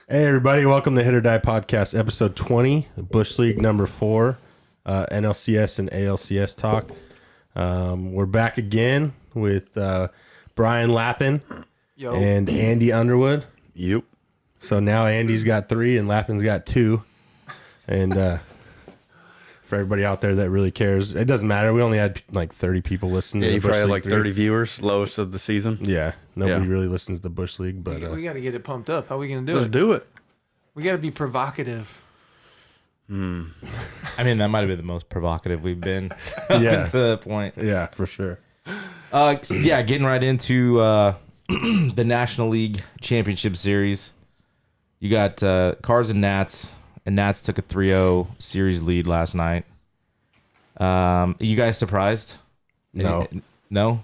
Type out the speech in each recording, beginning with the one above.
Hey everybody, welcome to Hit.OR.DIE podcast, episode 20, Bush League number 4, NLCS and ALCS talk. We're back again with Brian Lappin and Andy Underwood. Yep. So now Andy's got 3 and Lappin's got 2. And for everybody out there that really cares, it doesn't matter. We only had like 30 people listening. Yeah, to you the Bush probably had League like 3. 30 viewers, lowest of the season. Yeah, nobody Yeah. really listens to Bush League, but We got to get it pumped up. How are we going to do Let's it? do it. We got to be provocative. I mean, that might have been the most provocative we've been yeah, to that point. yeah, for sure. Yeah, getting right into the National League Championship Series. You got Cards and Nats took a 3-0 series lead last night. You guys surprised? No. No?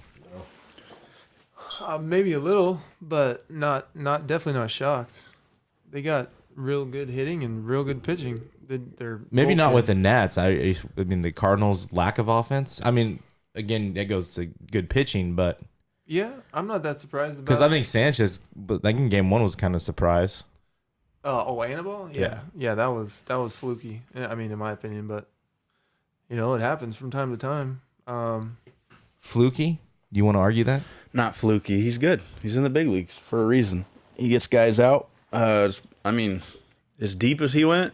Maybe a little, but not definitely not shocked. They got real good hitting and real good pitching. They're Maybe not bullpen. with the Nats. I mean, the Cardinals' lack of offense. I mean, again, that goes to good pitching, but Yeah, I'm not that surprised about. because I think Sanchez, but like in game 1 was kind of a surprise. Anibal? Yeah, that was fluky. I mean, in my opinion, but it happens from time to time. Fluky? Do you want to argue that? Not fluky. He's good. He's in the big leagues for a reason. He gets guys out. I mean, as deep as he went.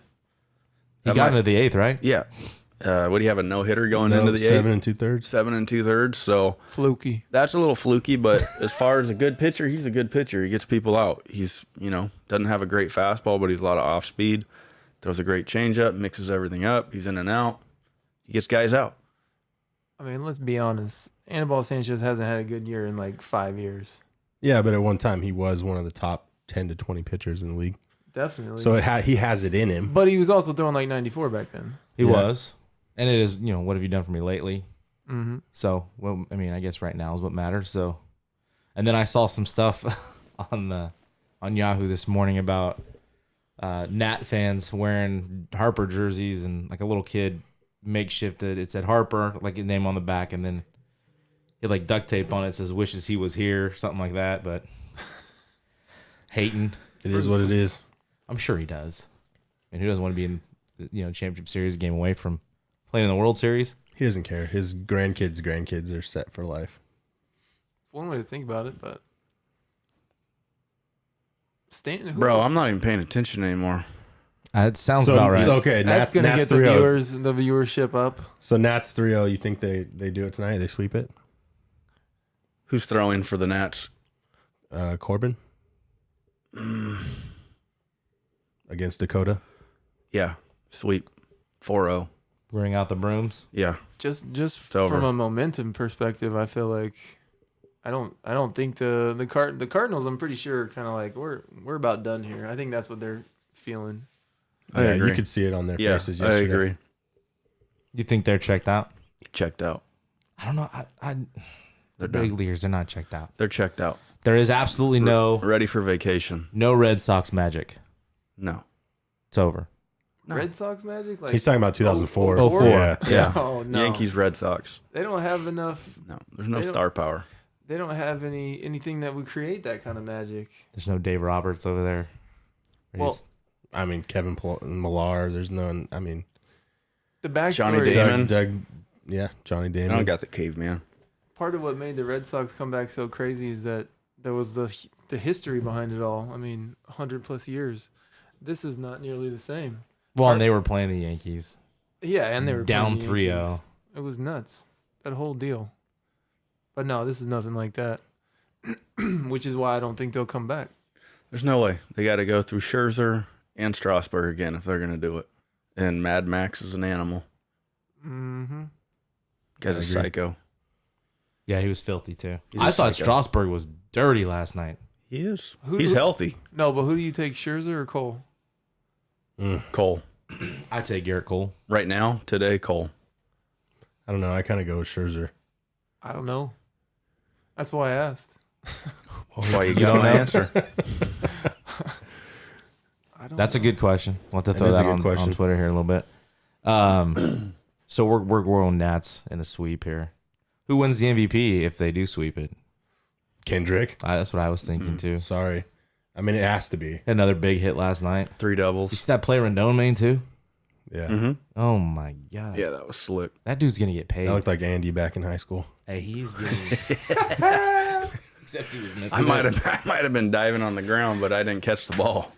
He That got might- into the 8th, right? Yeah. What do you have, a no-hitter going No, into the 7 eighth? and 2/3. 7 2/3. So Fluky. that's a little fluky, but as far as a good pitcher, he's a good pitcher. He gets people out. He's, doesn't have a great fastball, but he's a lot of off speed. Throws a great changeup, mixes everything up. He's in and out. He gets guys out. I mean, let's be honest. Anibal Sanchez hasn't had a good year in like 5 years. Yeah, but at one time he was one of the top 10 to 20 pitchers in the league. Definitely. So he has it in him. But he was also throwing like 94 back then. He Yeah. was. And it is, what have you done for me lately? Mm-hmm. So, well, I mean, I guess right now is what matters. So, and then I saw some stuff on Yahoo this morning about Nat fans wearing Harper jerseys, and like a little kid makeshifted. It said Harper, like his name on the back, and then he had like duct tape on it. Says "wishes he was here," something like that. But hating, It is what it is. I'm sure he does. And who doesn't want to be in championship series, game away from playing in the World Series? He doesn't care. His grandkids are set for life. It's one way to think about it, but Stanton, Bro, I'm not even paying attention anymore. It sounds about right. So, okay, That's gonna Nats get the 3-0. viewership up. So Nats 3-0. You think they do it tonight? They sweep it? Who's throwing for the Nats? Corbin against Dakota. Yeah, sweep. 4-0. Bring out the brooms. Yeah. Just over. from a momentum perspective, I feel like I don't think the Cardinals. I'm pretty sure kind of like we're about done here. I think that's what they're feeling. I Yeah, agree. you could see it on their Yeah, faces I yesterday. agree. You think they're checked out? Checked out. I don't know. They're Big done. leaguers, they're not checked out. They're checked out. There is absolutely Ready for vacation. no Red Sox magic. No. It's over. No. Red Sox magic? Like He's talking about 2004. Oh, 04. Yeah. Yeah. Oh no. Yankees, Red Sox. They don't have enough. No. There's no They don't- star power. They don't have anything that would create that kind of magic. There's no Dave Roberts over there. Well, I mean, Kevin Millar. There's none. I mean, the backstory. Johnny Damon. Johnny I Damon. don't got the caveman. Part of what made the Red Sox come back so crazy is that there was the history behind it all. I mean, 100+ years. This is not nearly the same. well, and they were playing the Yankees. Yeah, and they were Down playing the 3-0. Yankees. It was nuts. That whole deal. But no, this is nothing like that. Which is why I don't think they'll come back. There's no way. They got to go through Scherzer and Strasburg again if they're going to do it. And Mad Max is an animal. Mm-hmm. Guy's I a agree. psycho. Yeah, he was filthy too. He's I a thought psycho. Strasburg was dirty last night. He is. Who- He's who- healthy. No, but who do you take, Scherzer or Cole? Cole. I take Garrett Cole. Right now, today, Cole. I don't know. I kind of go with Scherzer. I don't know. That's why I asked. That's why you You got don't my know? answer. I don't That's a know. good question. We'll have to That throw is a that good on question. Twitter here in a little bit. So we're going Nats in a sweep here. Who wins the MVP if they do sweep it? Kendrick. That's what I was thinking too. Sorry. I mean, it has to be. Another big hit last night. 3 doubles. You see that play Rendon made too? Yeah. Mm-hmm. Oh my god. Yeah, that was slick. That dude's gonna get paid. That looked like Andy back in high school. Hey, he's getting. Except he was missing. I might have been diving on the ground, but I didn't catch the ball.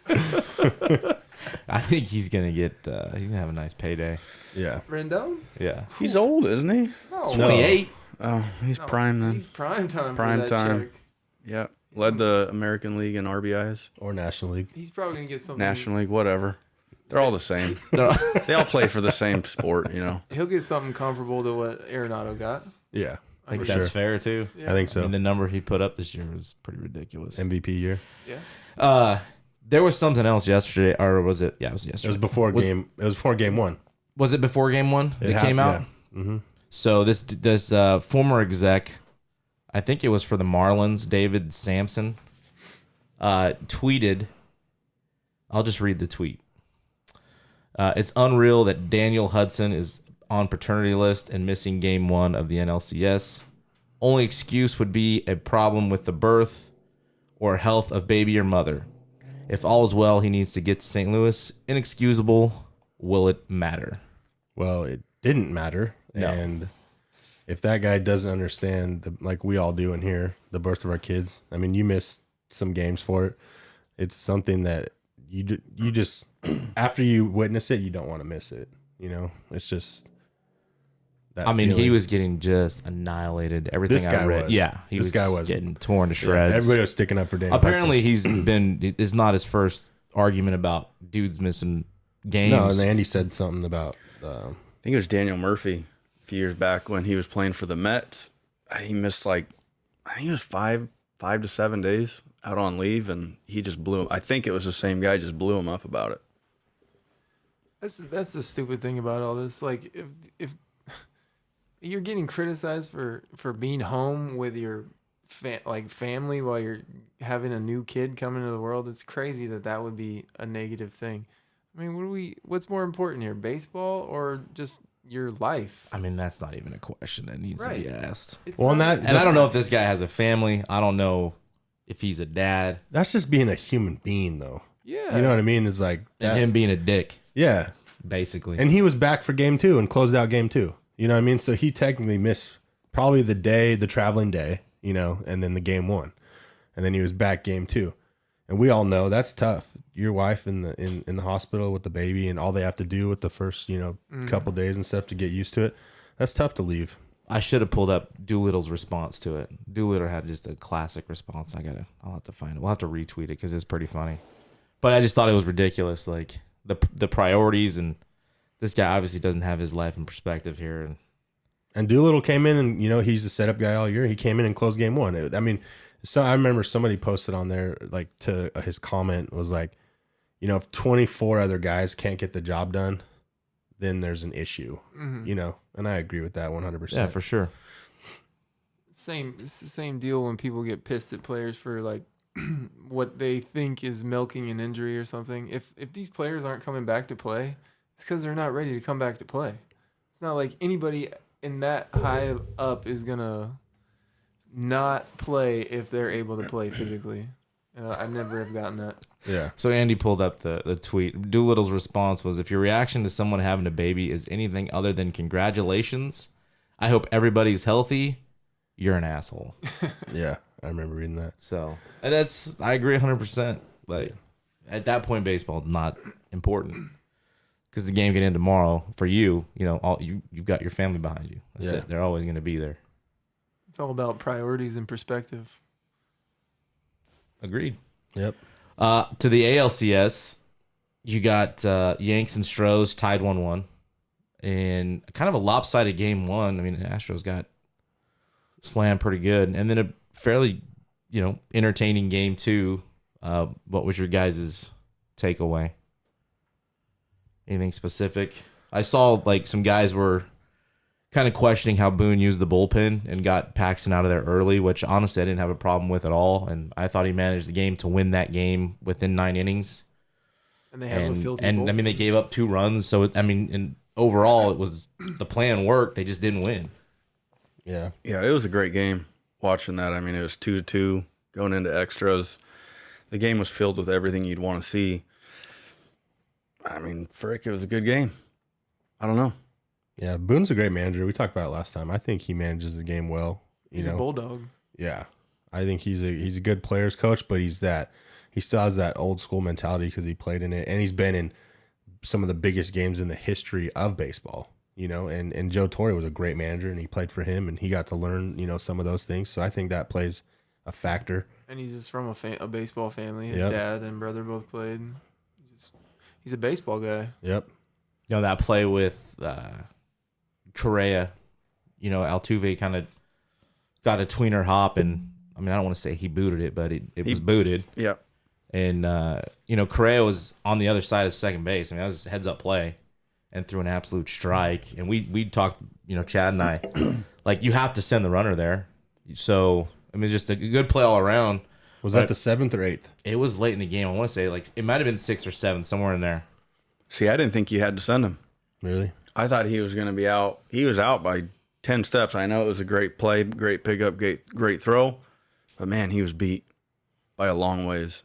I think he's gonna get. He's gonna have a nice payday. Yeah. Rendon? Yeah. He's old, isn't he? No. 28. Oh, he's prime then. He's prime time Prime for that time. check. Yeah, led the American League in RBIs, Or National League. He's probably gonna get something. National League, whatever. They're all the same. They all play for the same sport, you know. He'll get something comparable to what Arenado got. Yeah. I think For that's sure. fair too. Yeah. I think so. I mean, the number he put up this year was pretty ridiculous. MVP year. Yeah. There was something else yesterday, or was it? Yeah, it was It yesterday. was before game. It was before game 1. Was it before game 1? It came out. Yeah. Mm-hmm. So this former exec, I think it was for the Marlins, David Sampson, tweeted. I'll just read the tweet. It's unreal that Daniel Hudson is on paternity list and missing game 1 of the NLCS. Only excuse would be a problem with the birth or health of baby or mother. If all is well, he needs to get to St. Louis. Inexcusable. Will it matter? Well, it didn't matter. No. And if that guy doesn't understand, like we all do in here, the birth of our kids, I mean, you missed some games for it. It's something that you just, after you witness it, you don't want to miss it. You know, it's just that I mean, he feeling. was getting just annihilated. Everything This I guy read. was. Yeah, he This was guy just was. getting torn to Yeah, shreds. everybody was sticking up for Daniel Apparently, it's not his first argument about dudes missing games. No, and Andy said something about I think it was Daniel Murphy a few years back when he was playing for the Mets. He missed I think it was 5 to 7 days out on leave, and he just blew him. I think it was the same guy, just blew him up about it. That's the stupid thing about all this. Like, if you're getting criticized for being home with your family while you're having a new kid come into the world, it's crazy that would be a negative thing. I mean, what's more important here, baseball or just your life? I mean, that's not even a question that needs to be asked. It's Well, not- and And I don't know if this guy has a family. I don't know if he's a dad. that's just being a human being, though. yeah, You know what I mean? It's like And him being a dick, yeah. basically. And he was back for game 2 and closed out game 2. You know what I mean? So he technically missed probably the traveling day, you know, and then the game 1. And then he was back game 2. And we all know that's tough. Your wife in the hospital with the baby and all they have to do with the first, you know, couple days and stuff to get used to it. That's tough to leave. I should have pulled up Doolittle's response to it. Doolittle had just a classic response. I'll have to find it. We'll have to retweet it because it's pretty funny. But I just thought it was ridiculous, like the priorities, and this guy obviously doesn't have his life in perspective here. And Doolittle came in and, you know, he's the setup guy all year. He came in and closed game 1. I mean, so I remember somebody posted on there, like, to his comment was like, you know, if 24 other guys can't get the job done, then there's an issue, you know, and I agree with that 100%. Yeah, for sure. It's the same deal when people get pissed at players for like what they think is milking an injury or something. If these players aren't coming back to play, it's because they're not ready to come back to play. It's not like anybody in that high up is gonna not play if they're able to play physically. And I never have gotten that. Yeah. So Andy pulled up the tweet. Doolittle's response was, if your reaction to someone having a baby is anything other than congratulations, I hope everybody's healthy. You're an asshole. Yeah. I remember reading that. So, and I agree 100%. Like, at that point, baseball is not important because the game can end tomorrow for you. You know, you've got your family behind you. That's Yeah. it. They're always going to be there. It's all about priorities and perspective. Agreed. Yep. To the ALCS, you got Yanks and Stros tied 1-1 in kind of a lopsided game 1. I mean, the Astros got slammed pretty good, and then a fairly, you know, entertaining game 2. What was your guys' takeaway? Anything specific? I saw like some guys were kind of questioning how Boone used the bullpen and got Paxton out of there early, which honestly I didn't have a problem with at all. And I thought he managed the game to win that game within 9 innings. And they have a filthy I bullpen. mean, they gave up 2 runs. So, and overall, it was the plan worked. They just didn't win. Yeah. Yeah, it was a great game watching that. I mean, it was 2-2 going into extras. The game was filled with everything you'd want to see. I mean, frick, it was a good game. I don't know. Yeah, Boone's a great manager. We talked about it last time. I think he manages the game well. He's a bulldog. Yeah, I think he's a good players coach, but he still has that old school mentality because he played in it, and he's been in some of the biggest games in the history of baseball. And Joe Torre was a great manager, and he played for him, and he got to learn some of those things. So I think that plays a factor. And he's just from a baseball family. His Yep. dad and brother both played. He's a baseball guy. Yep. That play with Correa, Altuve kind of got a tweener hop, and I mean, I don't want to say he booted it, but it was booted. Yep. And Correa was on the other side of second base. I mean, that was a heads up play, and threw an absolute strike. And we talked, Chad and I, like, you have to send the runner there. So I mean, just a good play all around. Was that the 7th or 8th? It was late in the game. I want to say like it might have been 6th or 7th, somewhere in there. See, I didn't think you had to send him. Really? I thought he was going to be out. He was out by 10 steps. I know it was a great play, great pickup, great throw. But, man, he was beat by a long ways.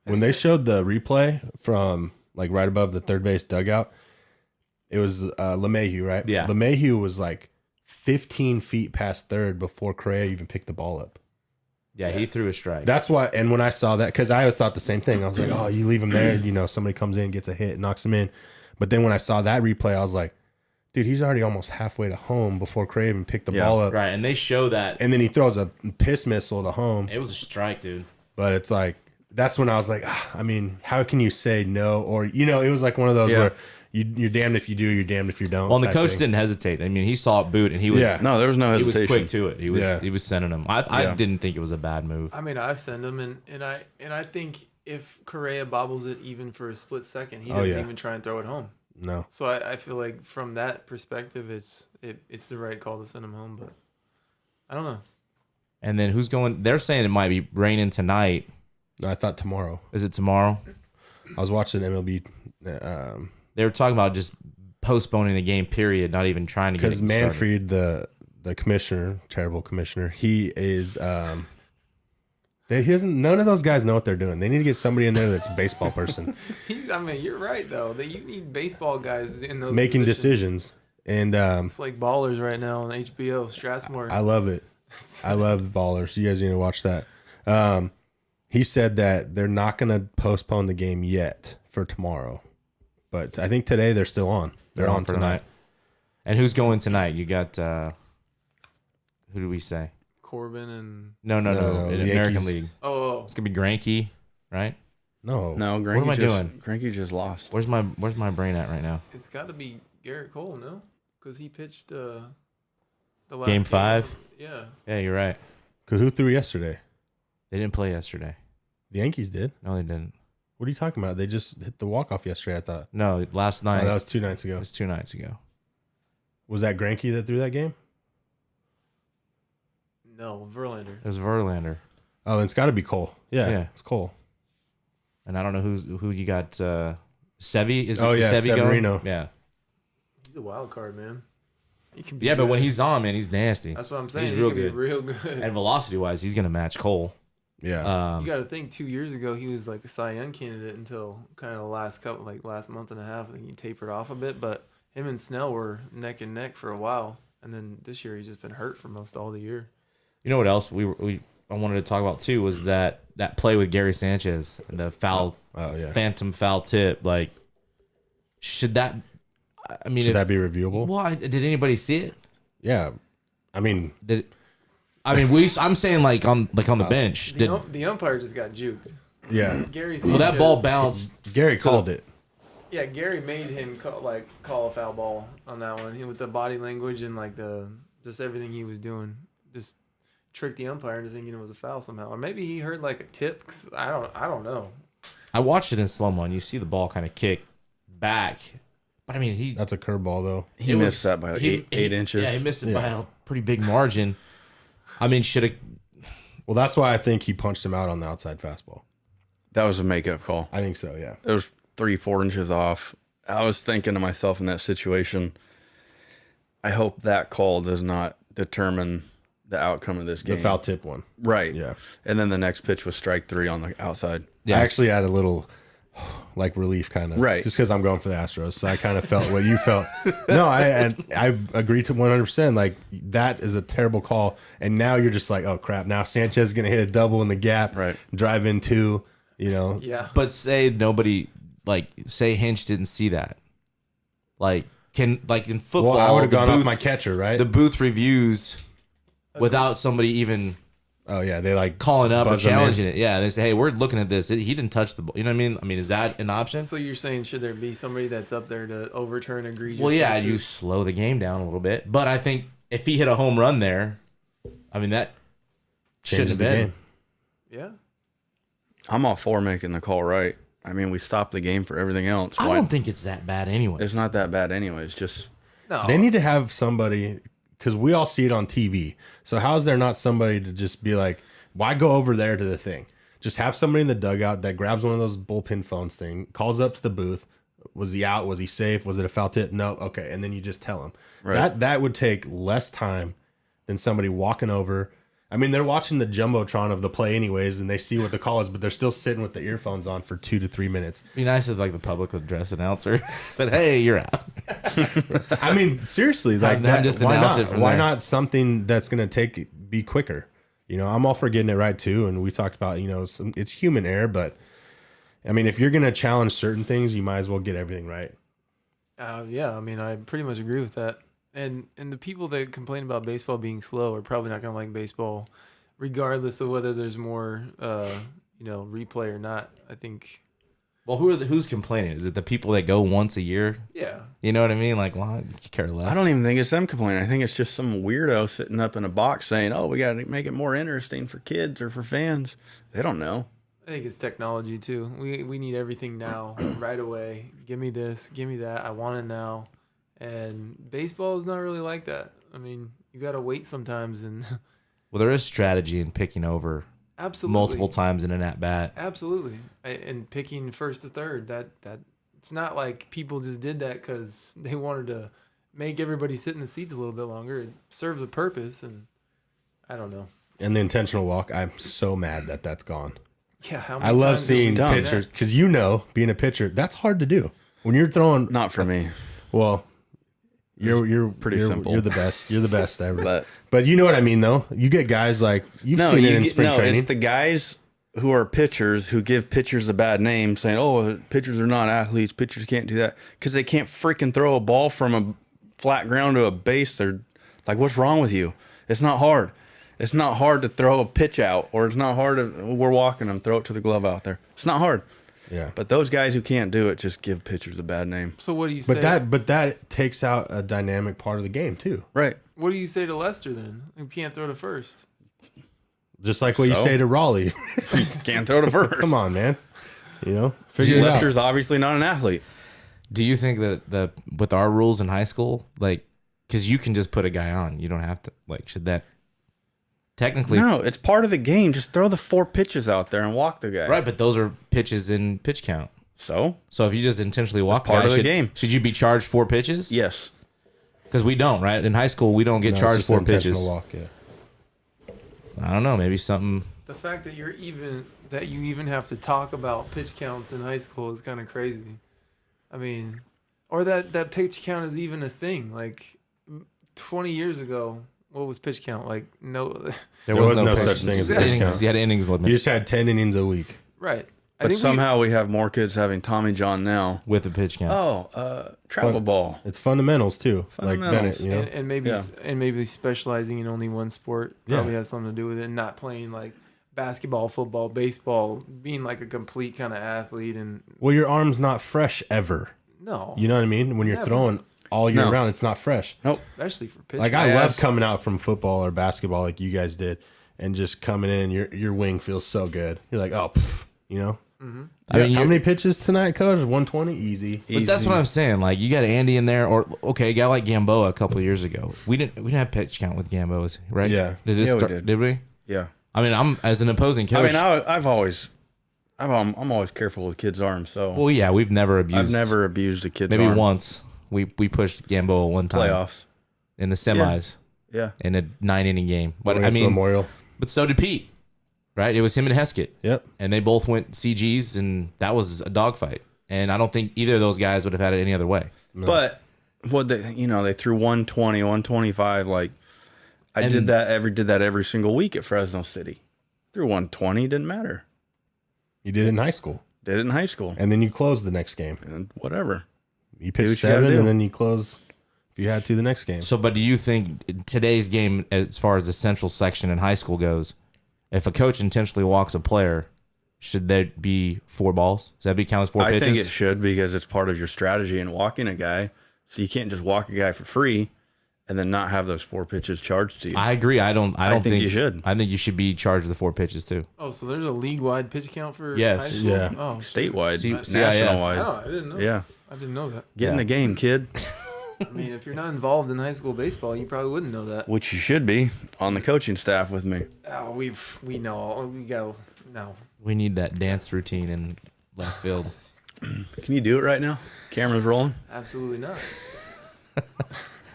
When they showed the replay from like right above the third base dugout, it was LeMahieu, right? Yeah. LeMahieu was like 15 feet past third before Correa even picked the ball up. Yeah, he threw a strike. That's why, and when I saw that, because I always thought the same thing. I was like, oh, you leave him there, somebody comes in, gets a hit, knocks him in. But then when I saw that replay, I was like, dude, he's already almost halfway to home before Correa even picked the ball up. Right, and they show that. And then he throws a piss missile to home. It was a strike, dude. But it's like, that's when I was like, I mean, how can you say no? Or, it was like one of those where you're damned if you do, you're damned if you don't. Well, and the coach didn't hesitate. I mean, he saw it boot, and he was No, there was no he hesitation. was quick to it. He was sending him. I didn't think it was a bad move. I mean, I send him, and I think if Correa bobbles it even for a split second, he doesn't even try and throw it home. No. So I feel like from that perspective, it's the right call to send him home. But I don't know. And then who's going? They're saying it might be raining tonight. No, I thought tomorrow. Is it tomorrow? I was watching MLB. They were talking about just postponing the game, period, not even trying to get it Because Manfred, the commissioner, terrible commissioner, he is he doesn't. None of those guys know what they're doing. They need to get somebody in there that's a baseball person. I mean, you're right though. That you need baseball guys in those making positions. decisions. And It's like Ballers right now on HBO. Strathmore. I love it. I love Ballers. You guys need to watch that. He said that they're not going to postpone the game yet for tomorrow, but I think today they're still on. They're on for tonight. And who's going tonight? You got who do we say? Corbin and No, the in American Yankees. League. oh, It's gonna be Granke, right? No. Granke am I doing? Granke just lost. Where's my brain at right now? it's got to be Garrett Cole, no? Because he pitched the last Game 5? Yeah. Yeah, you're right. Because who threw yesterday? They didn't play yesterday. The Yankees did. No, they didn't. What are you talking about? They just hit the walk-off yesterday, I thought. No, last Oh, night. that was 2 nights ago. It was 2 nights ago. Was that Granke that threw that game? No, Verlander. It was Verlander. Oh, then it's got to be Cole. Yeah, it's Cole. And I don't know who you got. Sevy? Is Oh, yeah, Sevy Severino. going? Yeah. He's a wild card, man. He can be Yeah, but good. when he's on, man, he's nasty. That's what I'm saying. He's He real can be good. real good. And velocity-wise, he's gonna match Cole. Yeah. You got to think 2 years ago he was like a Cy Young candidate until kind of the last month and a half. I think he tapered off a bit, but him and Snell were neck and neck for a while, and then this year he's just been hurt for most all the year. You know what else I wanted to talk about too was that play with Gary Sanchez and the foul, phantom foul tip. Like, should that? I mean, Should that be reviewable? Why did anybody see it? Yeah. I mean, I'm saying like on the bench. The umpire just got juked. yeah. Gary Well, that Sanchez- ball bounced. Gary called it. Yeah, Gary made him call a foul ball on that one. With the body language and like just everything he was doing, just tricked the umpire into thinking it was a foul somehow, or maybe he heard like a tip. 'Cause I don't know. I watched it in slow mo, and you see the ball kind of kick back. But I mean, That's a curveball, though. He missed that by eight inches. Yeah, he missed it by a pretty big margin. I mean, should have. Well, that's why I think he punched him out on the outside fastball. That was a makeup call. I think so, yeah. It was 3-4 inches off. I was thinking to myself in that situation, I hope that call does not determine the outcome of this The game. foul tip one. Right. Yeah. And then the next pitch was strike 3 on the outside. I actually had a little like relief kind of. Right. Just because I'm going for the Astros. So I kind of felt what you felt. No, I agree to 100%. Like, that is a terrible call. And now you're just like, oh, crap. Now Sanchez is going to hit a double in the gap. Right. Drive in 2, you know. Yeah. But say say Hinch didn't see that. Like in football, Well, I would have the gone off booth- my catcher, right? The booth reviews without somebody even Oh, yeah. They like calling up or buzz them in. challenging it. Yeah, they say, "Hey, we're looking at this. He didn't touch the ball." You know what I mean? I mean, is that an option? So you're saying should there be somebody that's up there to overturn egregious? Well, yeah, misses? you slow the game down a little bit. But I think if he hit a home run there, I mean, that shouldn't Changes have the been. game. Yeah. I'm all for making the call right. I mean, we stopped the game for everything else. I Why- don't think it's that bad anyway. It's not that bad anyways. Just No. They need to have somebody, because we all see it on TV. So how is there not somebody to just be like, why go over there to the thing? Just have somebody in the dugout that grabs one of those bullpen phones thing, calls up to the booth. Was he out? Was he safe? Was it a foul tip? No. Okay. And then you just tell him. Right. That would take less time than somebody walking over. I mean, they're watching the Jumbotron of the play anyways, and they see what the call is, but they're still sitting with the earphones on for 2 to 3 minutes. It'd be nice if like the public address announcer said, "Hey, you're out." I mean, seriously, like Have them that, just why announce not? it from Why there. not something that's going to be quicker? You know, I'm all for getting it right too. And we talked about, you know, it's human error, but I mean, if you're going to challenge certain things, you might as well get everything right. Yeah, I mean, I pretty much agree with that. And the people that complain about baseball being slow are probably not going to like baseball, regardless of whether there's more, replay or not. I think. Well, who's complaining? Is it the people that go once a year? Yeah. You know what I mean? Like, well, I care less. I don't even think it's them complaining. I think it's just some weirdo sitting up in a box saying, "Oh, we got to make it more interesting for kids or for fans." They don't know. I think it's technology too. We need everything now, right away. Give me this, give me that. I want it now. And baseball is not really like that. I mean, you got to wait sometimes, and Well, there is strategy in picking over absolutely multiple times in an at bat. Absolutely, and picking first to third. That it's not like people just did that because they wanted to make everybody sit in the seats a little bit longer. It serves a purpose, and I don't know. And the intentional walk, I'm so mad that that's gone. Yeah, how I love times have we seeing seen pitchers that? because, you know, being a pitcher, that's hard to do. When you're throwing, Not for me. well, you're pretty you're, simple. You're the best. You're the best ever. But But you know what I mean, though. You get guys like you've seen it in spring training. it's the guys who are pitchers who give pitchers a bad name, saying, "Oh, pitchers are not athletes. Pitchers can't do that because they can't freaking throw a ball from a flat ground to a base." They're like, "What's wrong with you? It's not hard. It's not hard to throw a pitch out, or it's not hard to we're walking them, throw it to the glove out there. It's not hard." Yeah. But those guys who can't do it just give pitchers a bad name. So what do you say? But that takes out a dynamic part of the game too. Right. What do you say to Lester then? Who can't throw to first? Just like what you So? say to Raleigh. Can't throw to first. Come on, man. You know, figure it out. Lester's obviously not an athlete. Do you think that with our rules in high school, like, because you can just put a guy on, you don't have to, like, should that technically? No, it's part of the game. Just throw the 4 pitches out there and walk the guy. Right, but those are pitches in pitch count. So, So if you just intentionally walk part a guy, of the should, game. should you be charged 4 pitches? yes. Because we don't, right? In high school, we don't get No, it's charged just 4 intentional pitches. walk, yeah. I don't know, maybe something. The fact that you even have to talk about pitch counts in high school is kind of crazy. I mean, or that pitch count is even a thing. Like 20 years ago, what was pitch count? Like no, There was no pitch- such thing as a pitch innings. count. You had innings limit You just had 10 innings a week. right. But somehow we have more kids having Tommy John now. with a pitch count. Travel Fun. ball. It's fundamentals too. Like Fundamentals. Bennett, you know. and maybe specializing in only one sport probably has something to do with it, and not playing like basketball, football, baseball, being like a complete kind of athlete. And Well, your arm's not fresh ever. no, You know what I mean? When you're Never. throwing all year No. round, it's not fresh. Nope. especially for pitching. Like I I love asked- coming out from football or basketball like you guys did, and just coming in, your wing feels so good. You're like, oh, pff, you know. I mean, how you're- many pitches tonight, Coach? 120, easy. But that's what I'm saying. Like, you got Andy in there, or okay, a guy like Gamboa a couple of years ago. We didn't have pitch count with Gamboa's, right? Yeah. Did it Yeah, we start? did. Did we? Yeah. I mean, I'm as an opposing coach. I mean, I'm always careful with kids' arms. So well, yeah, we've never abused. I've never abused a kid's maybe arm. once we pushed Gamboa one time Playoffs. in the semis. Yeah. in a 9-inning game. But I Against mean, Memorial. but so did Pete, right? It was him and Heskett. Yep. And they both went CGs, and that was a dogfight. And I don't think either of those guys would have had it any other way. No. But what they threw 120, 125. Like I did that every single week at Fresno City. Threw 120, didn't matter. You did it in high school. Did it in high school. And then you closed the next game. And whatever. You Do pitched what you gotta 7, do. and then you close if you had to the next game. So, but do you think today's game, as far as the central section in high school goes, if a coach intentionally walks a player, should there be 4 balls? Does that be counted as 4 pitches? I think it should, because it's part of your strategy in walking a guy. So you can't just walk a guy for free and then not have those 4 pitches charged to you. I agree. I don't think you should. I think you should be charged with the 4 pitches too. Oh, so there's a league-wide pitch count for Yes. high school? Yeah. Oh, Statewide, CIF. national wide. oh, I didn't know. Yeah. I didn't know that. Get in Yeah. the game, kid. I mean, if you're not involved in high school baseball, you probably wouldn't know that. Which you should be on the coaching staff with me. Oh, we know. We go. No. We need that dance routine in left field. Can you do it right now? Camera's rolling. Absolutely not.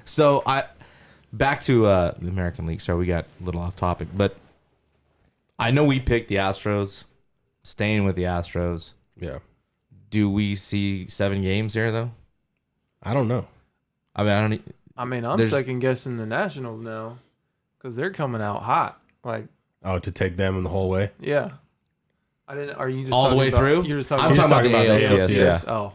So back to the American League. Sorry, we got a little off topic, but I know we picked the Astros. Staying with the Astros. Yeah. Do we see 7 games here though? I don't know. I mean, I don't. I mean, I'm There's- second guessing the Nationals now because they're coming out hot. Like, Oh, to take them the whole way? yeah. I didn't. Are you just All the talking way about- through? You're just talking I'm about talking about the ALCS, ALCS. yeah. Oh,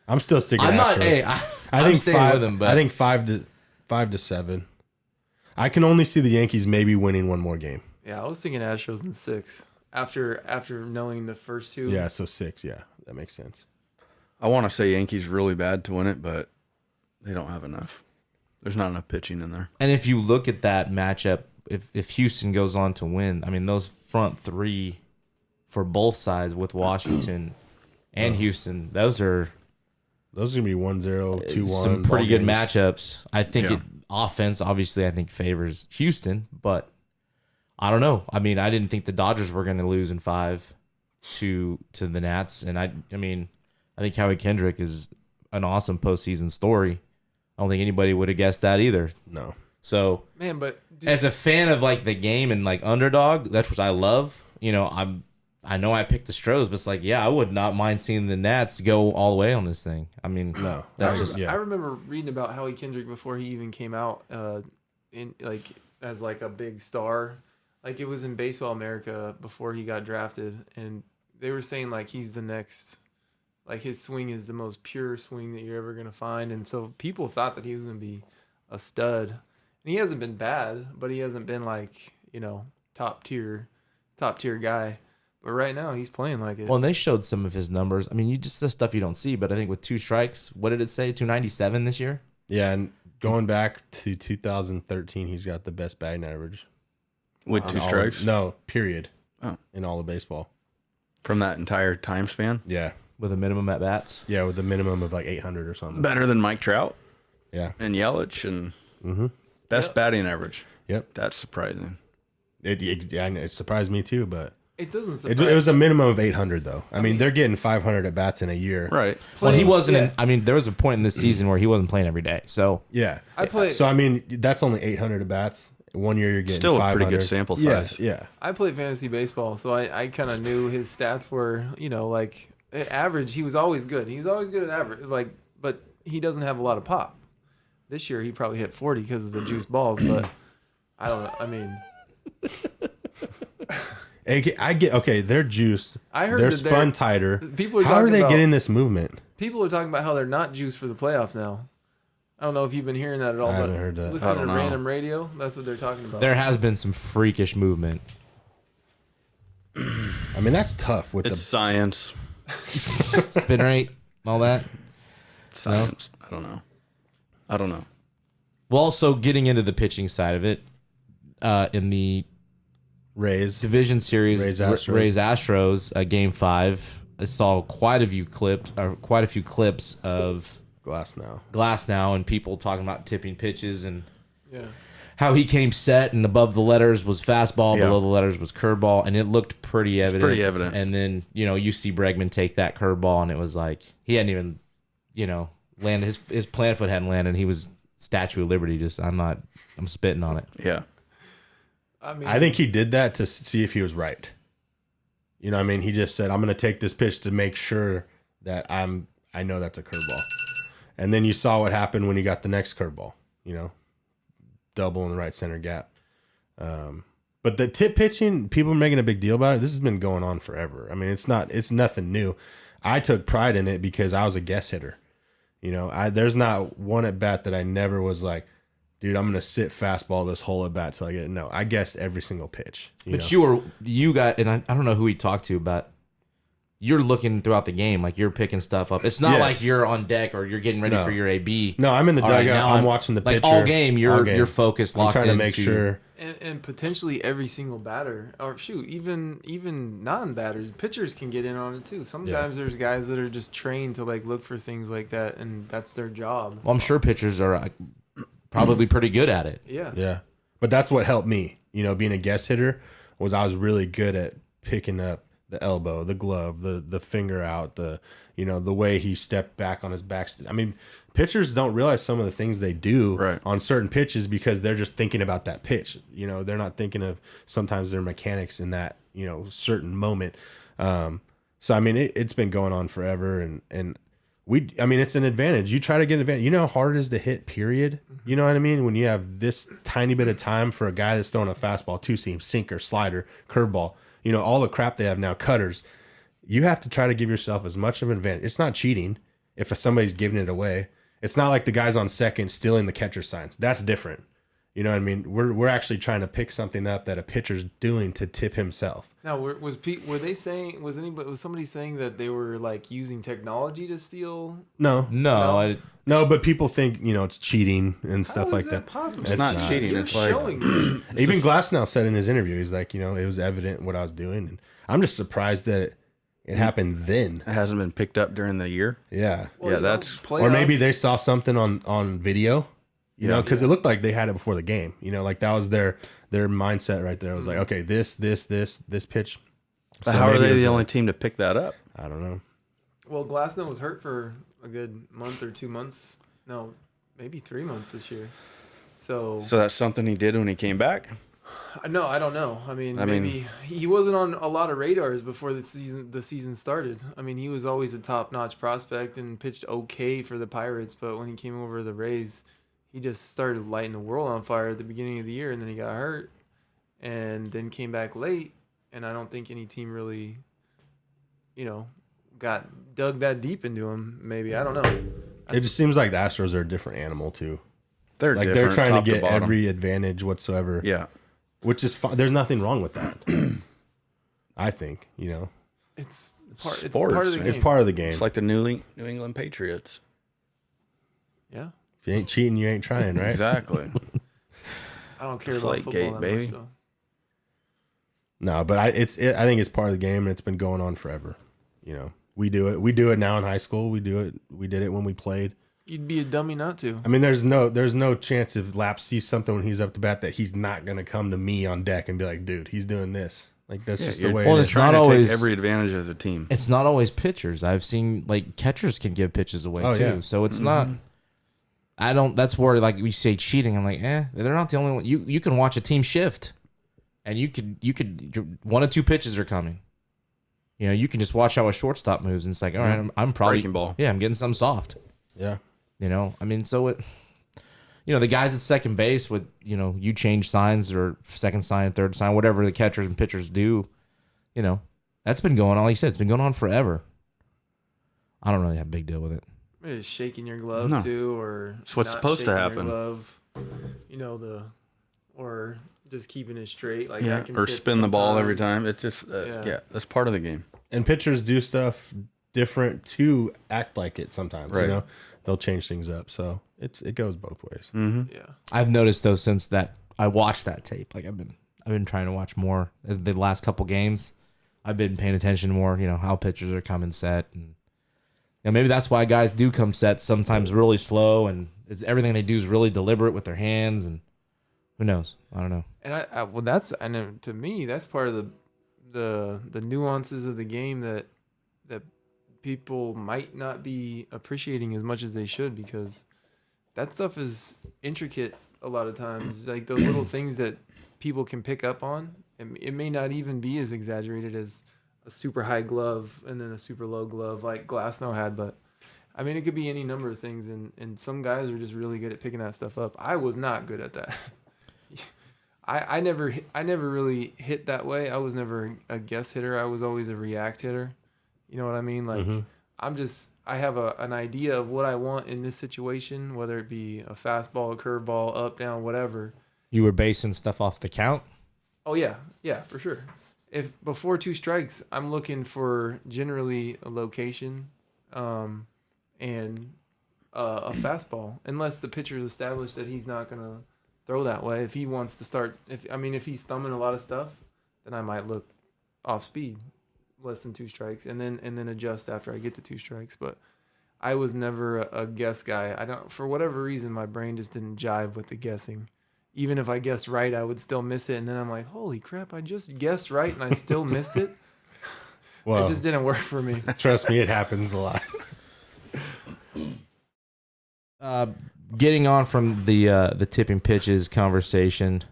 I'm still sticking I'm not. Astros. Hey, I I'm think staying 5, with him, but I think 5 to 7. I can only see the Yankees maybe winning one more game. yeah. I was thinking Astros in 6 after knowing the first 2. Yeah, so 6. Yeah, that makes sense. I want to say Yankees really bad to win it, but they don't have enough. There's not enough pitching in there. And if you look at that matchup, if Houston goes on to win, I mean, those front 3 for both sides with Washington and Houston, those are Those are going to be 1-0, 2-1. some pretty ball good games. matchups. I think Yeah. it offense, obviously, I think favors Houston, but I don't know. I mean, I didn't think the Dodgers were going to lose in 5 to the Nats, and I mean, I think Howie Kendrick is an awesome postseason story. I don't think anybody would have guessed that either. No. So, Man, but as a fan of like the game and like underdog, that's what I love. You know, I know I picked the Stros, but it's like, yeah, I would not mind seeing the Nats go all the way on this thing. I mean, No. that's I, just yeah. I remember reading about Howie Kendrick before he even came out in like as like a big star. Like it was in Baseball America before he got drafted, and they were saying like he's the next, like his swing is the most pure swing that you're ever gonna find, and so people thought that he was gonna be a stud. And he hasn't been bad, but he hasn't been like, you know, top tier guy. But right now he's playing like it. well, and they showed some of his numbers. I mean, you just the stuff you don't see, but I think with 2 strikes, what did it say? 297 this year? Yeah, and going back to 2013, he's got the best batting average. With in 2 all of- strikes? no, period. Oh. In all of baseball. From that entire time span? Yeah. With a minimum at bats. Yeah, with a minimum of like 800 or something. Better than Mike Trout Yeah. and Yelich and Mm-hmm. best Yep. batting average. Yep. That's surprising. It surprised me too, but it doesn't it surprise was a minimum of 800 though. I mean, they're getting 500 at bats in a year. Right. Well, he Playing- wasn't. yeah. I mean, there was a point in this season where he wasn't playing every day. So Yeah. I play- So I mean, that's only 800 at bats. 1 year you're getting Still a 500. pretty good sample Yeah, size. yeah. I played fantasy baseball, so I kind of knew his stats were, you know, like average. He was always good. He was always good at average, like, but he doesn't have a lot of pop. This year he probably hit 40 because of the juice balls, but I don't know. I mean, I get okay. They're juiced. I heard they're that spun tighter. people are How are talking they about getting this movement? people are talking about how they're not juiced for the playoffs now. I don't know if you've been hearing that at all, I but haven't heard that. I listen to don't know. random radio. That's what they're talking about. there has been some freakish movement. I mean, that's tough with It's science. Spin rate, all that. Science. I don't know. Well, also getting into the pitching side of it, in the Rays. division series, Rays Astros. Rays Astros, Game 5. I saw quite a few clips of Glass now. Glass now and people talking about tipping pitches and yeah. how he came set and above the letters was fastball, Yeah. below the letters was curveball, and it looked pretty evident. pretty evident. And then, you see Bregman take that curveball, and it was like he hadn't even, landed his plant foot hadn't landed. He was Statue of Liberty. I'm spitting on it. Yeah. I mean, I think he did that to see if he was right. You know what I mean? He just said, I'm going to take this pitch to make sure that I know that's a curveball. And then you saw what happened when he got the next curveball, you know, double in the right center gap. But the tip pitching, people are making a big deal about it. This has been going on forever. I mean, it's nothing new. I took pride in it because I was a guest hitter. You know, there's not one at bat that I never was like, dude, I'm going to sit fastball this whole at bat till I get it. No, I guessed every single pitch. But know? you got, and I don't know who he talked to, but you're looking throughout the game, like you're picking stuff up. It's not like you're on deck or you're getting ready for your AB. No, I'm in the All right, dugout. now I'm watching the pitcher. Like all game, you're focused, locked in. I'm trying to make sure. And potentially every single batter, or shoot, even non-batters, pitchers can get in on it too. Sometimes there's guys that are just trained to like look for things like that, and that's their job. Well, I'm sure pitchers are probably pretty good at it. Yeah. But that's what helped me, you know, being a guest hitter, was I was really good at picking up the elbow, the glove, the finger out, the way he stepped back on his back. I mean, pitchers don't realize some of the things they do on certain pitches because they're just thinking about that pitch. You know, they're not thinking of sometimes their mechanics in that, you know, certain moment. So, I mean, it's been going on forever, and it's an advantage. You try to get an advantage. You know how hard it is to hit, period. You know what I mean? When you have this tiny bit of time for a guy that's throwing a fastball, two-seam, sinker, slider, curveball, you know, all the crap they have now, cutters, you have to try to give yourself as much of an advantage. It's not cheating if somebody's giving it away. It's not like the guys on second stealing the catcher signs. That's different. You know what I mean? We're actually trying to pick something up that a pitcher's doing to tip himself. Now, was somebody saying that they were like using technology to steal? No, but people think, you know, it's cheating and stuff like that. Possible? It's not cheating. It's like even Glasnow said in his interview, he's like, you know, it was evident what I was doing, and I'm just surprised that it happened then. It hasn't been picked up during the year. Yeah, well, that's or maybe they saw something on video. You know, because it looked like they had it before the game. You know, like that was their mindset right there. It was like, okay, this pitch. But how are they the only team to pick that up? I don't know. Well, Glasnow was hurt for a good month or 2 months. No, maybe 3 months this year. So that's something he did when he came back? No, I don't know. I mean, maybe he wasn't on a lot of radars before the season started. I mean, he was always a top-notch prospect and pitched okay for the Pirates, but when he came over to the Rays, he just started lighting the world on fire at the beginning of the year, and then he got hurt, and then came back late. And I don't think any team really, you know, got dug that deep into him. Maybe, I don't know. It just seems like the Astros are a different animal too. They're like different, they're trying to get bottom. every advantage whatsoever. Yeah, which is fine. There's nothing wrong with that. I think, you know, it's part of the game. It's part of the game. It's like the New England Patriots. Yeah. If you ain't cheating, you ain't trying, right? Exactly. I don't care about football gate, that baby. much, though. No, but I think it's part of the game, and it's been going on forever. You know, we do it now in high school. We did it when we played. You'd be a dummy not to. I mean, there's no chance if Lap sees something when he's up to bat that he's not gonna come to me on deck and be like, dude, he's doing this. Like that's just the way. Well, it it's is. not Trying to always take every advantage as a team. It's not always pitchers. I've seen like catchers can give pitches away too. Yeah. So it's not. I don't. That's where like we say cheating. I'm like, they're not the only one. You can watch a team shift, and you could 1 or 2 pitches are coming. You know, you can just watch how a shortstop moves, and it's like, all right, I'm probably breaking ball. Yeah, I'm getting something soft. Yeah. You know, I mean, so it. You know, the guys at second base would, you know, you change signs or second sign, third sign, whatever the catchers and pitchers do. You know, that's been going on. Like you said, it's been going on forever. I don't really have a big deal with it. Maybe shaking your glove too, or it's what's not supposed to shaking your happen. glove, you know, or just keeping it straight, like Yeah, that can or tip spin the ball every sometimes. time. It's just that's part of the game. And pitchers do stuff different to act like it sometimes. Right. You know, they'll change things up. So it goes both ways. Mm-hmm. Yeah. I've noticed though since that I watched that tape, like I've been trying to watch more the last couple games. I've been paying attention more, you know, how pitchers are coming set, and you know, maybe that's why guys do come set sometimes really slow, and everything they do is really deliberate with their hands, and who knows? I don't know. And I know to me that's part of the nuances of the game that people might not be appreciating as much as they should, because that stuff is intricate a lot of times. Like those little things that people can pick up on. It may not even be as exaggerated as a super high glove and then a super low glove like Glasnow had, but I mean, it could be any number of things, and some guys are just really good at picking that stuff up. I was not good at that. I never really hit that way. I was never a guess hitter. I was always a react hitter. You know what I mean? Like I have an idea of what I want in this situation, whether it be a fastball, a curveball, up, down, whatever. You were basing stuff off the count? Oh yeah, for sure. If before 2 strikes, I'm looking for generally a location, and a fastball, unless the pitcher's established that he's not gonna throw that way. If he wants to start, if he's thumbing a lot of stuff, then I might look off speed, less than 2 strikes, and then adjust after I get to 2 strikes. But I was never a guess guy. I don't, for whatever reason, my brain just didn't jive with the guessing. Even if I guessed right, I would still miss it, and then I'm like, holy crap, I just guessed right and I still missed it. Well, it just didn't work for me. Trust me, it happens a lot. Getting on from the tipping pitches conversation,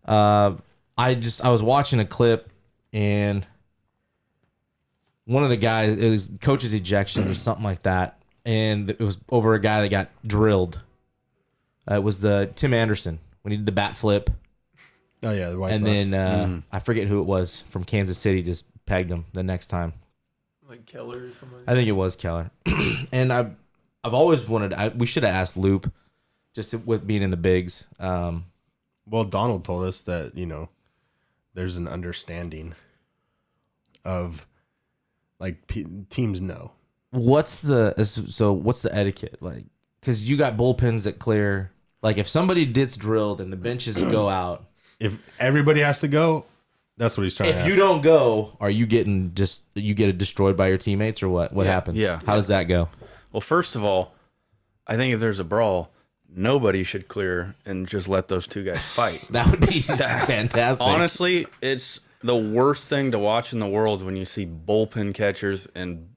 I was watching a clip, and one of the guys, it was coach's ejection or something like that, and it was over a guy that got drilled. It was the Tim Anderson when he did the bat flip. Oh yeah, the White and Sox. Then I forget who it was from Kansas City, just pegged him the next time. Like Keller or something. I think it was Keller. And I've always wanted. We should have asked Loop, just with being in the bigs. Well, Donald told us that there's an understanding of like teams know. What's the etiquette like? Because you got bullpens that clear. Like if somebody gets drilled and the benches go out, if everybody has to go, that's what he's trying to ask. If you don't go, are you getting you get destroyed by your teammates or what? What happens? Yeah. How does that go? Well, first of all, I think if there's a brawl, nobody should clear and just let those 2 guys fight. That would be fantastic. Honestly, it's the worst thing to watch in the world when you see bullpen catchers and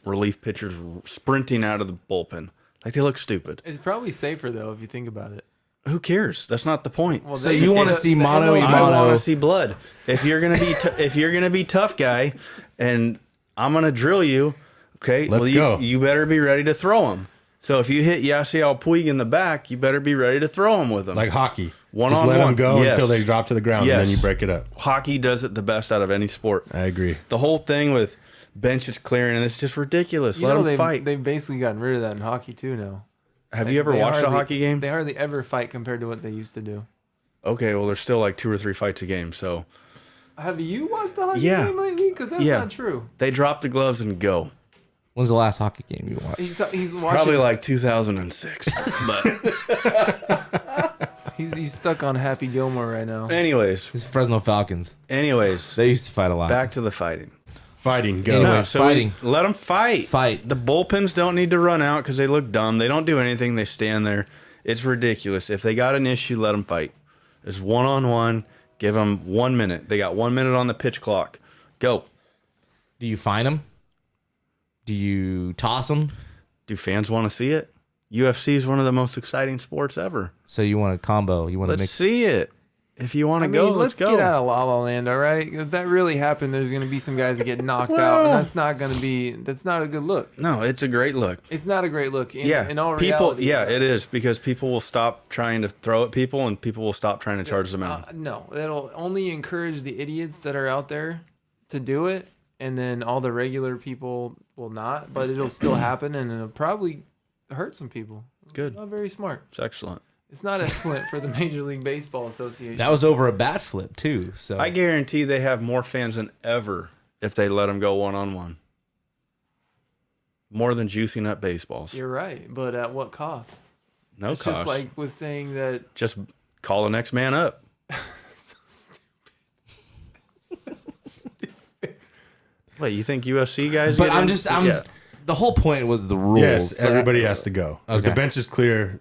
relief pitchers sprinting out of the bullpen. Like, they look stupid. It's probably safer, though, if you think about it. Who cares? That's not the point. Well, so you want to see mono I mono? want to see blood. If you're gonna be if you're gonna be tough guy, and I'm gonna drill you, okay? Let's go. You better be ready to throw him. So if you hit Yasiel Puig in the back, you better be ready to throw him with him. Like hockey. One Just on let one. them go Yes. until they drop to the ground, Yes. and then you break it up. Hockey does it the best out of any sport. I agree. The whole thing with benches clearing, and it's just ridiculous. You Let know, them fight. They've basically gotten rid of that in hockey, too, now. Have you ever watched a hockey game? They hardly ever fight compared to what they used to do. Okay, well, there's still like 2 or 3 fights a game, so. Have you watched the hockey Yeah. game lately? Because that's Yeah. not true. They drop the gloves and go. When's the last hockey game you watched? He's watching, Probably like 2006. But he's stuck on Happy Gilmore right now. anyways, It's Fresno Falcons. they Used to fight a lot. back to the fighting. Fighting, go. Anyway. No, so fighting. let them fight. Fight. The bullpens don't need to run out because they look dumb. They don't do anything. They stand there. It's ridiculous. If they got an issue, let them fight. It's 1-on-1. Give them 1 minute. They got 1 minute on the pitch clock. Go. Do you fine them? Do you toss them? Do fans want to see it? UFC is one of the most exciting sports ever. So you want a combo? You want to Let's mix? see it. If you want I to mean, go, let's go. get out of La La Land, all right? If that really happened, there's going to be some guys that get knocked out, and that's not a good look. No, it's a great look. It's not a great look. In all people. reality. Yeah, it is because people will stop trying to throw at people, and people will stop trying to charge them out. No, it'll only encourage the idiots that are out there to do it, and then all the regular people will not. But it'll still happen, and it'll probably hurt some people. Good. Not very smart. It's excellent. It's not excellent for the Major League Baseball Association. That was over a bat flip too. So I guarantee they have more fans than ever if they let them go 1-on-1. More than juicing up baseballs. You're right, but at what cost? No It's cost. just like with saying that. Just call the next man up. So Wait, you think UFC guys? But get I'm in? just Yeah. the whole point was the rules. Yes, So everybody has to go. If the Okay. bench is clear,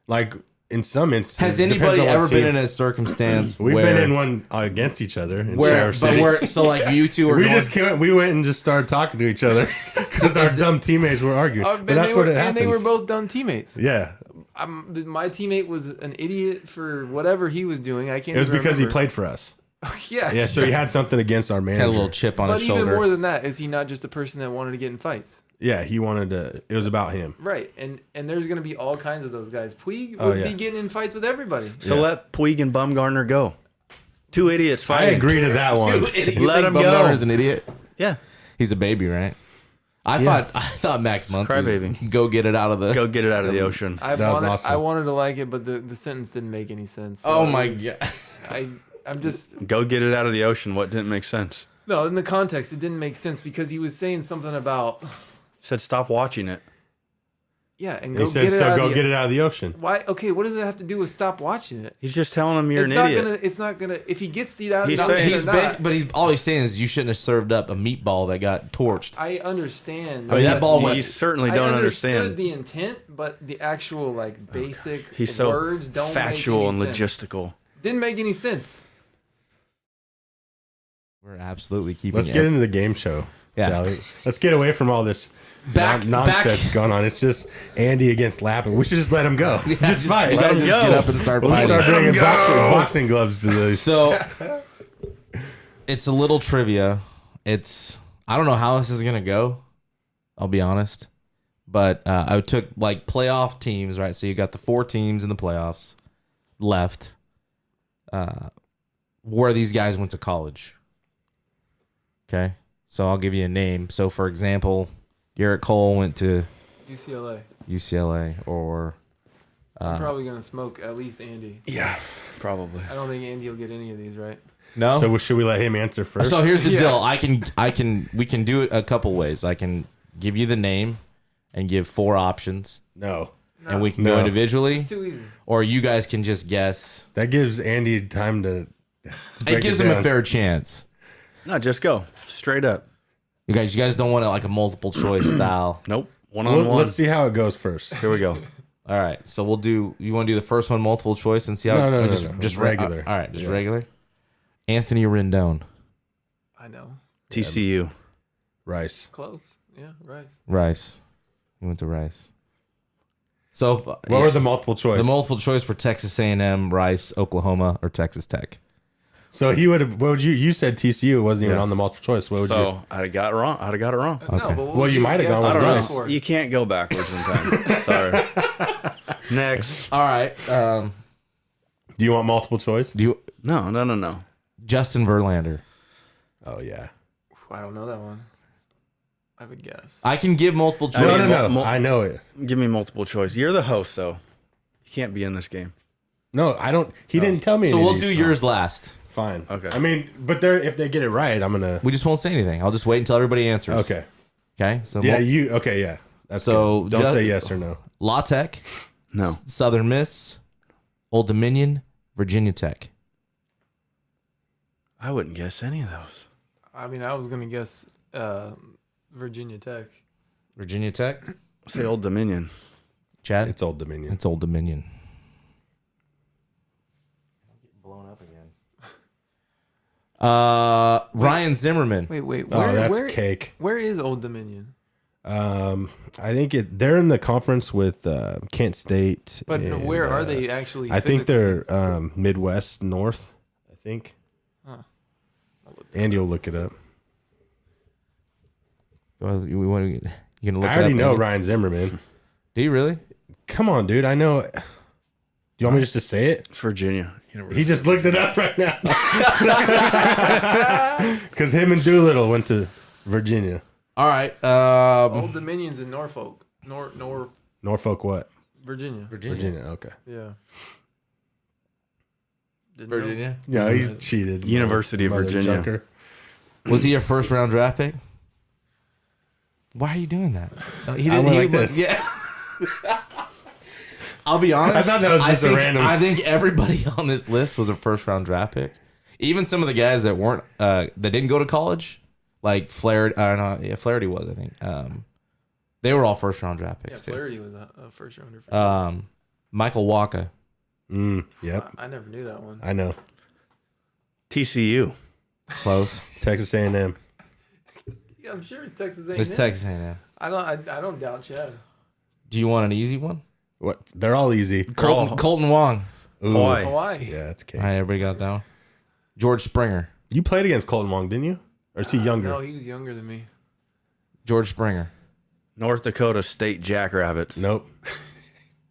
like in some instances. Has depends anybody on what ever been team. in a circumstance We've where, been in one against each other in where, Traverse but City. where, so like you two are we going, just came, we went and just started talking to each other because our dumb teammates were arguing. And But that's what it and happens. they were both dumb teammates. Yeah, My teammate was an idiot for whatever he was doing. I can't. it was even because he remember. played for us. Yeah. Yeah, so he had something against our manager. had a little chip on But his even shoulder. more than that, is he not just a person that wanted to get in fights? Yeah, he wanted to. It was about him. Right. And there's going to be all kinds of those guys. Puig Oh, would yeah. be getting in fights with everybody. So Yeah. let Puig and Bumgarner go. Two idiots I fighting. agree to that one. Let him go. Bumgarner's an idiot. Yeah. He's a baby, right? I thought Max Muncy's Crybaby. go get it out of the. Go get it out of the ocean. I That was wanted, awesome. I wanted to like it, but the sentence didn't make any sense. So Oh my it was- god! I'm just Go get it out of the ocean. What didn't make sense? no. In the context, it didn't make sense because he was saying something about Said stop watching it. yeah, and He go said, get it "So out go of the, get it out of the ocean." Why? Okay, what does it have to do with stop watching it? He's just telling him you're It's an not idiot. gonna. It's not gonna. If he gets it out of He's the saying- ocean He's or not, based, but he's all he's saying is you shouldn't have served up a meatball that got torched. I understand. I mean, that ball You went. certainly I don't understood understand. the intent, but the actual like basic He's so words don't factual make and any sense. logistical. Didn't make any sense. We're absolutely keeping. Let's get into the game show, Yeah. shall we? Let's get away from all this Back- nonsense going on. It's just Andy against Lappin. We should just let him go. Just fight. You guys him just go. get up and start We'll fighting. start Let him bringing go. boxing gloves to those. So it's a little trivia. I don't know how this is gonna go. I'll be honest, but I took like playoff teams, right? So you got the 4 teams in the playoffs left. Where these guys went to college. Okay, so I'll give you a name. So for example, Garrett Cole went to UCLA. UCLA, or I'm probably gonna smoke at least Andy. Yeah, probably. I don't think Andy will get any of these right. no. So should we let him answer first? So here's the Yeah. deal. We can do it a couple ways. I can give you the name and give 4 options, no, and we can No. go individually, It's too easy. or you guys can just guess. that gives Andy time to. It break gives him a down. fair chance. No, just go straight up. You guys don't want it like a multiple choice style. Nope. One on one. Let's see how it goes first. Here we go. All right, so we'll do. You want to do the first one multiple choice and see how? No, or no, just no. Regular. All right, just Yeah. regular. Anthony Rendon, I know. TCU. Rice. Close. Yeah. Right. Rice. He went to Rice. So What were the multiple choice? the multiple choice for Texas A&M, Rice, Oklahoma, or Texas Tech? So he would have. What would you? You said TCU. It wasn't even Yeah. on the multiple choice. What would you? So I'd have got it wrong. I'd have got it wrong. No, Okay. but what Well, would you might have guess gone I with don't Rice. know. for? You can't go backwards in time. Sorry. Next. All right. Do you want multiple choice? Do you No. Justin Verlander? Oh yeah. I don't know that one. I would guess. I can give multiple choice. No, mean, no, no. mul- I know it. Give me multiple choice. You're the host, though. You can't be in this game. No, I don't. He didn't tell me. So any of we'll these do songs. yours last. Fine. Okay. I mean, but they're if they get it right, I'm gonna. We just won't say anything. I'll just wait until everybody answers. Okay. Okay. So Yeah. You. Okay. Yeah. That's So, good. Don't just- say yes or no. La Tech, No. Southern Miss, Old Dominion, Virginia Tech. I wouldn't guess any of those. I mean, I was gonna guess Virginia Tech. Virginia Tech. Say Old Dominion. Chad. It's Old Dominion. It's Old Dominion. Blown up again. Ryan Zimmerman. Wait. Oh, that's cake. Where is Old Dominion? I think they're in the conference with Kent State. But and, where are they actually? I think physically? they're Midwest North. I think. Huh. Andy will look it up. Well, you gonna look? I it already up, know Andy? Ryan Zimmerman. Do you really? Come on, dude. I know. Do you want me just to say it? It's Virginia. He just looked it up right now. Because him and Doolittle went to Virginia. All right. Old Dominion's in Norfolk, North Norfolk what? Virginia. Virginia. Okay. Yeah. Didn't know. Virginia. Yeah, he cheated. University of Mother Virginia. junker. Was he a first round draft pick? Why are you doing that? He I went like this. Yeah. I'll be honest. I thought that was just a think, random- I think everybody on this list was a first round draft pick. Even some of the guys that weren't that didn't go to college, like Flaherty. Flaherty was, I think. They were all first round draft Yeah, picks too. Flaherty was a first rounder. For Michael Waka Yep. I never knew that one. I know. TCU. Close. Texas A&M. Yeah, I'm sure it's Texas A&M. It's Texas A&M. I don't doubt Chad. Do you want an easy one? What? They're all easy. Colton Wong. Ooh. Hawaii. Hawaii. Yeah, that's cake. All right, everybody got that one. George Springer. You played against Colton Wong, didn't you? Or is he younger? No, he was younger than me. George Springer. North Dakota State Jackrabbits. Nope.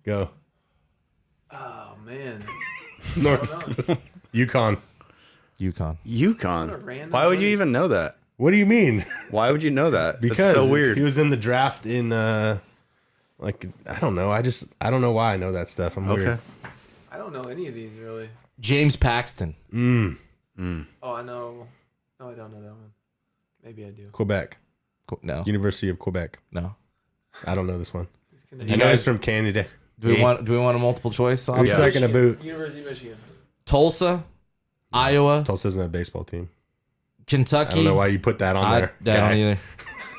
Go. Oh man. North Yukon. UConn. What a UConn. random Why would you place. even know that? What do you mean? Why would you know that? Because That's so weird. he was in the draft in like I don't know. I don't know why I know that stuff. I'm weird. Okay. I don't know any of these really. James Paxton. Oh, I know. No, I don't know that one. Maybe I do. Quebec. No. University of Quebec. No. I don't know this one. He's I Canadian. know he's from Canada. Do we want a multiple choice Who's option? taking a boot? University of Michigan. Tulsa, Iowa, Tulsa doesn't have a baseball team. Kentucky. I don't know why you put that on I there. don't guy. either.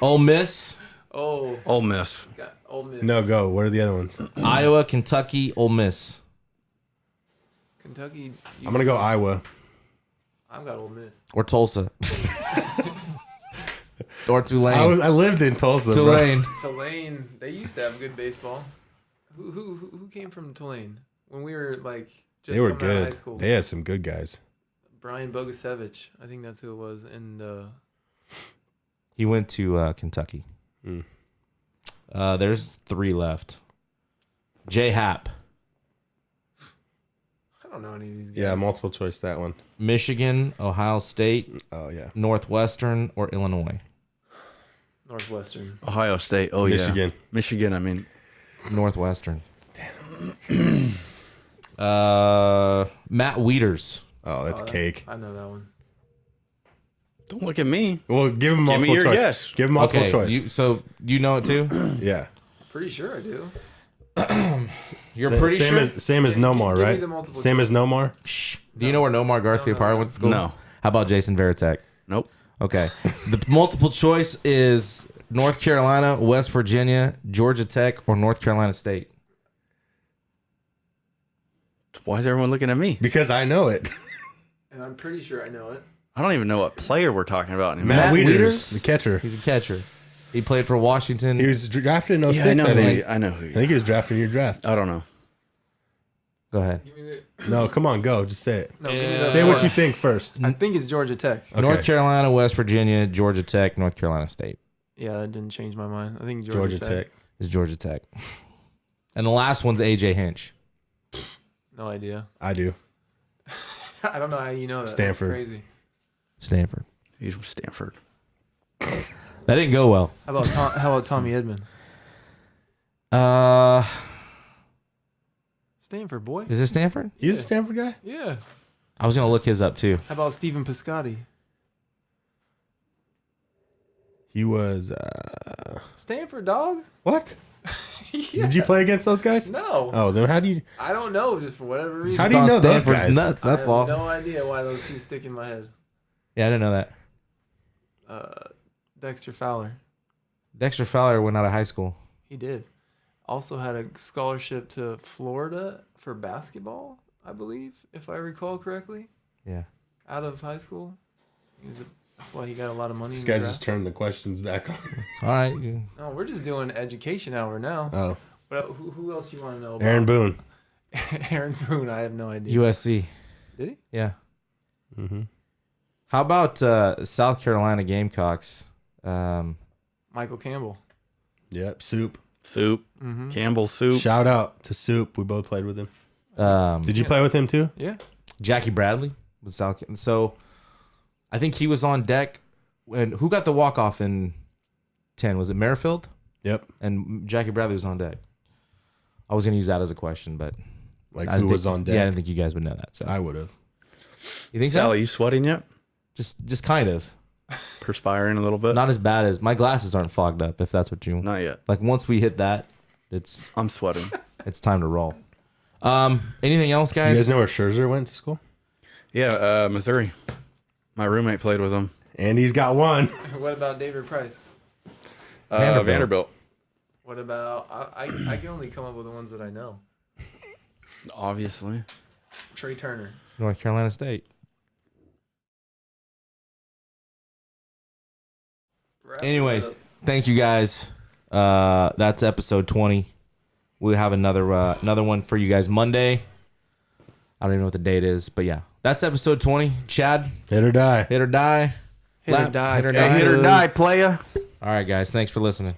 Ole Miss, Oh, Ole Miss. got Ole Miss. No, go. What are the other ones? Iowa, Kentucky, Ole Miss. Kentucky. I'm gonna go Iowa. I've got Ole Miss. Or Tulsa. Or Tulane. I lived in Tulsa. bro. Tulane. Tulane. They used to have good baseball. Who came from Tulane when we were like just They were coming out of high good. school? They had some good guys. Brian Bogusevich. I think that's who it was. And He went to Kentucky. Mm. There's 3 left. J Happ, I don't know any of these guys. Yeah, multiple choice that one. Michigan, Ohio State, Oh yeah. Northwestern, or Illinois. Northwestern. Ohio State. Oh, Michigan. yeah. Michigan, I mean. Northwestern. Matt Wieters. Oh, that's cake. I know that one. Don't look at me. Well, give him Give me multiple your choice. guess. Give him multiple choice. So you know it too? Yeah. Pretty sure I do. You're pretty same sure? Same as Nomar, give me right? the multiple Same as choice. Nomar. Shh. Do you know where Nomar Garcia Parra went to school? No. How about Jason Veritek? Nope. Okay. The multiple choice is North Carolina, West Virginia, Georgia Tech, or North Carolina State. Why is everyone looking at me? Because I know it. And I'm pretty sure I know it. I don't even know what player we're talking about anymore. Matt Wieters? Wieters, the catcher. He's a catcher. He played for Washington. He was drafted in 06, Yeah, I know. I think. I know who. I think he was drafted in your draft. I don't know. Go ahead. Give me the, No, come on, go. Just say it. no, give me the Say what you think first. I think it's Georgia Tech. Okay. North Carolina, West Virginia, Georgia Tech, North Carolina State. Yeah, that didn't change my mind. I think Georgia Tech. Is Georgia Tech. And the last one's AJ Hinch. No idea. I do. I don't know how you know that. Stanford. That's crazy. Stanford. He's from Stanford. That didn't go well. How about Tommy Edmond? Stanford boy. Is it Stanford? He's a Stanford guy? Yeah. I was gonna look his up too. How about Stephen Piscotty? He was Stanford dog? what? Yeah. Did you play against those guys? No. Oh, then how do you I don't know. Just for whatever reason. How do you know those Stanford's guys? nuts? That's I have all. No idea why those two stick in my head. Yeah, I didn't know that. Dexter Fowler. Dexter Fowler went out of high school. He did. Also had a scholarship to Florida for basketball, I believe, if I recall correctly. Yeah. Out of high school. That's why he got a lot of money. This in the guy's draft. just turned the questions back on. All right. No, we're just doing education hour now. Oh. But who else you want to know about? Aaron Boone. Aaron Boone, I have no idea. USC. Did he? Yeah. Mm-hmm. How about South Carolina Gamecocks? Michael Campbell. Yep. Soup. Soup. Mm-hmm. Campbell Soup. Shout out to Soup. We both played with him. Did you Yeah. play with him too? Yeah. Jackie Bradley was South. So I think he was on deck. And who got the walk off in 10? Was it Merrifield? Yep. And Jackie Bradley was on deck. I was gonna use that as a question, but Like I who didn't was think- on deck? Yeah, I didn't think you guys would know that. So I would have. you think Sal, so? are you sweating yet? Just kind of. Perspiring a little bit? Not as bad as my glasses aren't fogged up. If that's what you Not yet. like. Once we hit that, it's I'm sweating. time to roll. Anything else, You guys? guys know where Scherzer went to school? Yeah, Missouri. My roommate played with him. And he's got one. What about David Price? Vanderbilt. What about I can only come up with the ones that I know. Obviously. Trey Turner. North Carolina State. Anyways, thank you guys. That's episode 20. We'll have another one for you guys Monday. I don't even know what the date is, but yeah, that's episode 20. Chad, Hit or die. hit or die. Hit or die. Hit or Hit or die, playa. All right, guys. Thanks for listening.